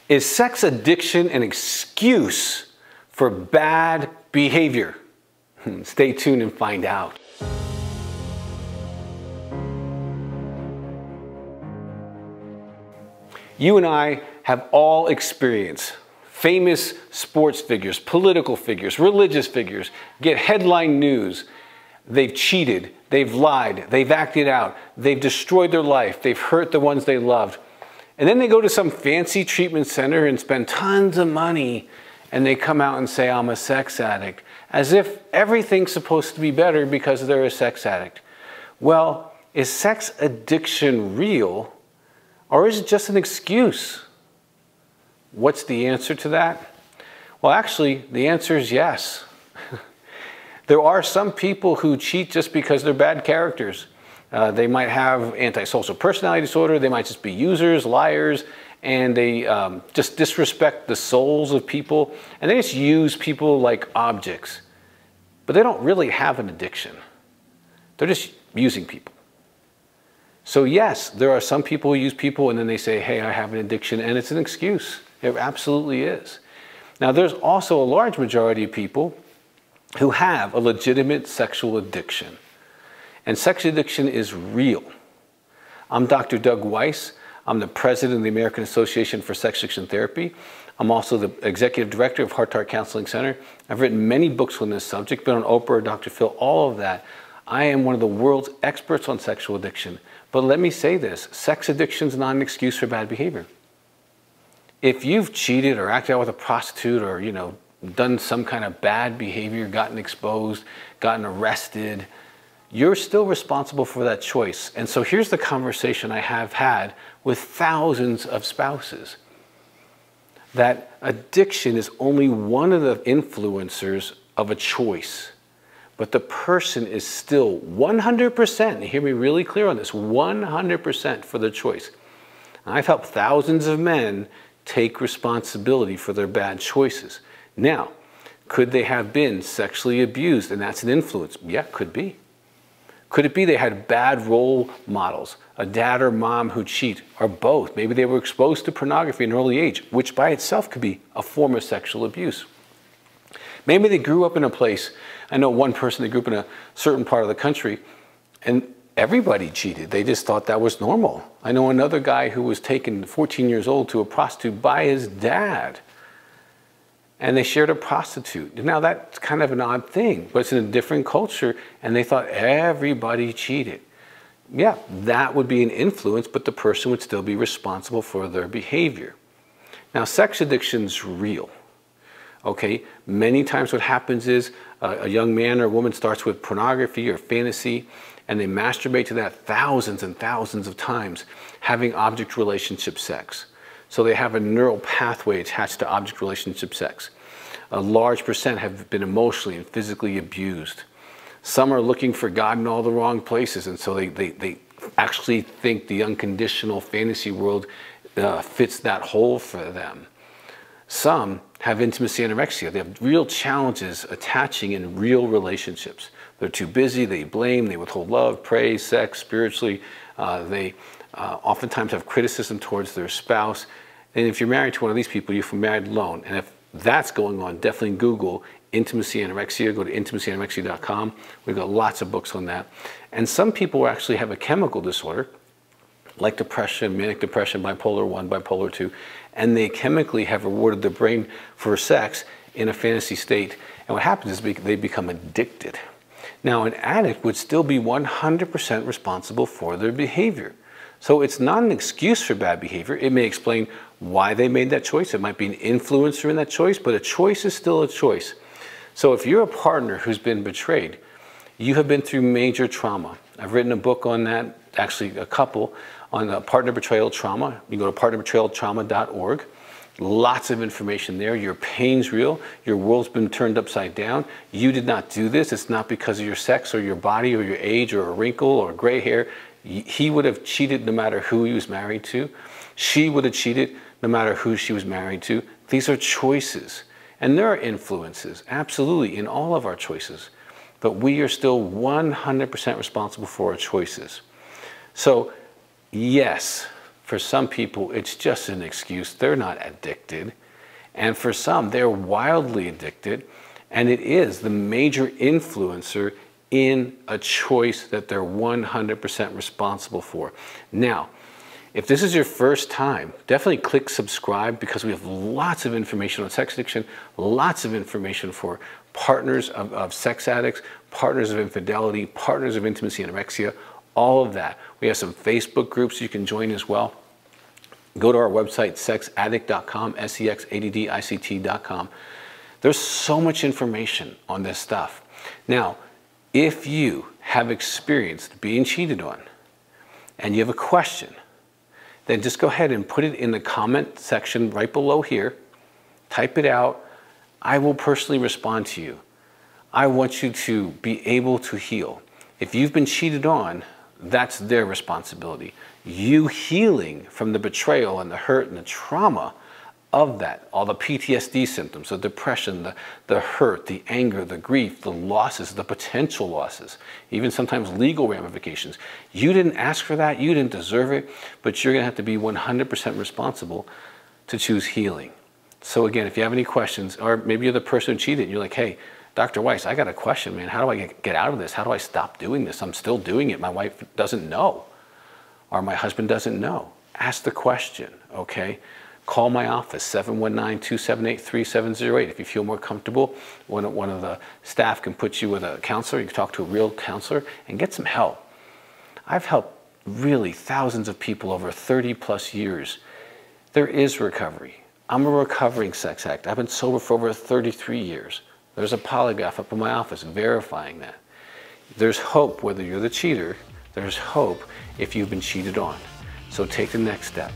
Is sex addiction an excuse for bad behavior? Stay tuned and find out. You and I have all experienced famous sports figures, political figures, religious figures get headline news. They've cheated, they've lied, they've acted out, they've destroyed their life, they've hurt the ones they loved. And then they go to some fancy treatment center and spend tons of money, and they come out and say, I'm a sex addict, as if everything's supposed to be better because they're a sex addict. Well, is sex addiction real, or is it just an excuse? What's the answer to that? Well, actually, the answer is yes. There are some people who cheat just because they're bad characters. They might have antisocial personality disorder, they might just be users, liars, and they just disrespect the souls of people, and they just use people like objects. But they don't really have an addiction. They're just using people. So yes, there are some people who use people and then they say, hey, I have an addiction, and it's an excuse. It absolutely is. Now, there's also a large majority of people who have a legitimate sexual addiction. And sex addiction is real. I'm Dr. Doug Weiss. I'm the president of the American Association for Sex Addiction Therapy. I'm also the executive director of Heart to Heart Counseling Center. I've written many books on this subject, been on Oprah, Dr. Phil, all of that. I am one of the world's experts on sexual addiction. But let me say this, sex addiction is not an excuse for bad behavior. If you've cheated or acted out with a prostitute or, done some kind of bad behavior, gotten exposed, gotten arrested, you're still responsible for that choice. And so here's the conversation I have had with thousands of spouses. That addiction is only one of the influencers of a choice. But the person is still 100%, and hear me really clear on this, 100% for the choice. And I've helped thousands of men take responsibility for their bad choices. Now, could they have been sexually abused and that's an influence? Yeah, could be. Could it be they had bad role models, a dad or mom who cheat, or both? Maybe they were exposed to pornography in an early age, which by itself could be a form of sexual abuse. Maybe they grew up in a place, I know one person, they grew up in a certain part of the country, and everybody cheated. They just thought that was normal. I know another guy who was taken 14 years old to a prostitute by his dad. And they shared a prostitute. Now that's kind of an odd thing, but it's in a different culture, and they thought everybody cheated. Yeah, that would be an influence, but the person would still be responsible for their behavior. Now, sex addiction's real. Okay, many times what happens is a young man or woman starts with pornography or fantasy, and they masturbate to that thousands and thousands of times, having object relationship sex. So they have a neural pathway attached to object relationship sex. A large percent have been emotionally and physically abused. Some are looking for God in all the wrong places, and so they actually think the unconditional fantasy world fits that hole for them. Some have intimacy anorexia. They have real challenges attaching in real relationships. They're too busy, they blame, they withhold love, praise, sex, spiritually. They oftentimes have criticism towards their spouse. And if you're married to one of these people, you're married alone. And if that's going on, definitely Google intimacy anorexia. Go to intimacyanorexia.com. We've got lots of books on that. And some people actually have a chemical disorder, like depression, manic depression, bipolar 1, bipolar 2, and they chemically have rewarded their brain for sex in a fantasy state. And what happens is they become addicted. Now, an addict would still be 100% responsible for their behavior. So it's not an excuse for bad behavior. It may explain why they made that choice. It might be an influencer in that choice, but a choice is still a choice. So if you're a partner who's been betrayed, you have been through major trauma. I've written a book on that, actually a couple, on Partner Betrayal Trauma. You go to partnerbetrayaltrauma.org. Lots of information there. Your pain's real. Your world's been turned upside down. You did not do this. It's not because of your sex or your body or your age or a wrinkle or gray hair. He would have cheated no matter who he was married to. She would have cheated no matter who she was married to. These are choices. And there are influences, absolutely, in all of our choices. But we are still 100% responsible for our choices. So, yes, For some people, it's just an excuse. They're not addicted. And for some, they're wildly addicted. And it is the major influencer in a choice that they're 100% responsible for. Now, if this is your first time, definitely click subscribe, because we have lots of information on sex addiction, lots of information for partners of sex addicts, partners of infidelity, partners of intimacy, anorexia, all of that. We have some Facebook groups you can join as well. Go to our website, sexaddict.com, sexaddict.com. There's so much information on this stuff. Now, if you have experienced being cheated on and you have a question, then just go ahead and put it in the comment section right below here. Type it out. I will personally respond to you. I want you to be able to heal. If you've been cheated on, that's their responsibility. You healing from the betrayal and the hurt and the trauma of that, all the PTSD symptoms, the depression, the hurt, the anger, the grief, the losses, the potential losses, even sometimes legal ramifications. You didn't ask for that, you didn't deserve it, but you're gonna have to be 100% responsible to choose healing. So again, if you have any questions, or maybe you're the person who cheated and you're like, hey, Dr. Weiss, I got a question, man. How do I get out of this? How do I stop doing this? I'm still doing it. My wife doesn't know, or my husband doesn't know. Ask the question, okay? Call my office, 719-278-3708. If you feel more comfortable, one of the staff can put you with a counselor. You can talk to a real counselor and get some help. I've helped really thousands of people over 30 plus years. There is recovery. I'm a recovering sex addict. I've been sober for over 33 years. There's a polygraph up in my office verifying that. There's hope whether you're the cheater. There's hope if you've been cheated on. So take the next step.